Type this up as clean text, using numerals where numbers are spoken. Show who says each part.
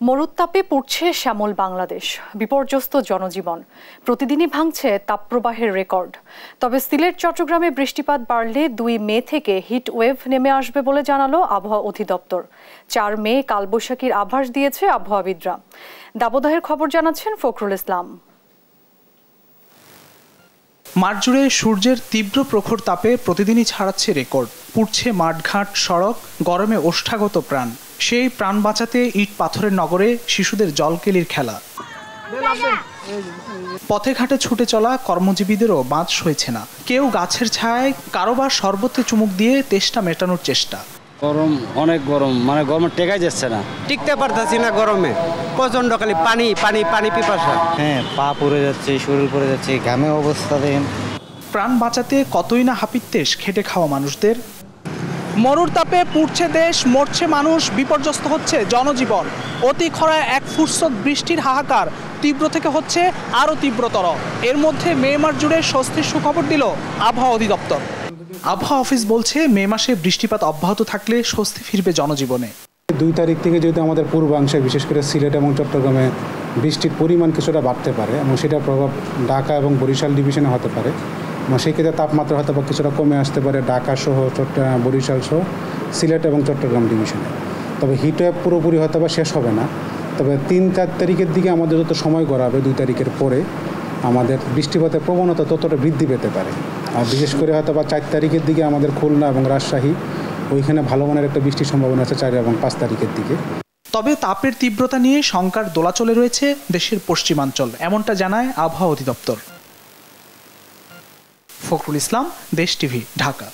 Speaker 1: মরুত্তাপে পুড়ছে শ্যামল বাংলাদেশ, বিপর্যস্ত জনজীবন, প্রতিদিনই ভাঙছে তাপপ্রবাহের রেকর্ড। তবে সিলেট চট্টগ্রামে বৃষ্টিপাত বাড়লে 2 মে থেকে হিট ওয়েভ নেমে আসবে বলে জানালো আবহাওয়া অধিদপ্তর। 4 মে কালবৈশাখীর আভাস দিয়েছে আবহাওয়াবিদরা। দাবদাহের খবর জানাচ্ছেন ফখরুল ইসলাম।
Speaker 2: মাঠ জুড়ে সূর্যের তীব্র প্রখর তাপে প্রতিদিনই ছাড়াচ্ছে রেকর্ড। পুড়ছে মাঠঘাট, সড়ক, গরমে ওষ্ঠাগত প্রাণ। সেই প্রাণ বাঁচাতে ইট পাথরের নগরে শিশুদের জলকেলির খেলা। পথে ঘাটে ছুটে চলা কর্মজীবীদেরও বাঁধ সইছে না। কেউ গাছের ছায়ায়, কারোবার শরবতে চুমুক দিয়ে তেষ্টা মেটানোর চেষ্টা।
Speaker 3: গরম, অনেক গরম, মানে গরমে টেকাই যাচ্ছে না,
Speaker 4: টিকতে পারতেছি না গরমে। প্রচন্ড খালি পানি পানি পানি পিপাসা।
Speaker 5: পা পুড়ে যাচ্ছে, শরীর পুড়ে যাচ্ছে, ঘামে অবস্থা দেখেন।
Speaker 2: প্রাণ বাঁচাতে কতই না হাপিত্যেশ খেটে খাওয়া মানুষদের। মরুর তাপে পুড়ছে দেশ, মরছে মানুষ, বিপর্যস্ত হচ্ছে জনজীবন। অতি খরায় এক ফুটসত বৃষ্টির হাহাকার তীব্র থেকে হচ্ছে আরও তীব্রতর। এর মধ্যে মে মাস জুড়ে স্বস্তির সুখবর দিল আবহাওয়া অধিদপ্তর। আবহাওয়া অফিস বলছে, মে মাসে বৃষ্টিপাত অব্যাহত থাকলে স্বস্তি ফিরবে জনজীবনে।
Speaker 6: 2 তারিখ থেকে যেহেতু আমাদের পূর্বাংশে বিশেষ করে সিলেট এবং চট্টগ্রামে বৃষ্টির পরিমাণ কিছুটা বাড়তে পারে এবং সেটার প্রভাব ঢাকা এবং বরিশাল ডিভিশনে হতে পারে। এবং সেই ক্ষেত্রে তাপমাত্রা হয়তো বা কিছুটা কমে আসতে পারে ঢাকা সহ বরিশাল সহ সিলেট এবং চট্টগ্রাম ডিভিশনে। তবে হিটওয়েভ পুরোপুরি হয়তো বা শেষ হবে না। তবে 3-4 তারিখের দিকে আমাদের যত সময় গড়াবে, 2 তারিখের পরে আমাদের বৃষ্টিপাতের প্রবণতা ততটা বৃদ্ধি পেতে পারে। আর বিশেষ করে হয়তো বা 4 তারিখের দিকে আমাদের খুলনা এবং রাজশাহী, ওইখানে ভালো মানের একটা বৃষ্টির সম্ভাবনা আছে 4 এবং 5 তারিখের দিকে।
Speaker 2: তবে তাপের তীব্রতা নিয়ে শঙ্কার দোলাচলে রয়েছে দেশের পশ্চিমাঞ্চল, এমনটা জানায় আবহাওয়া অধিদপ্তর। ফখরুল ইসলাম, দেশ টিভি, ঢাকা।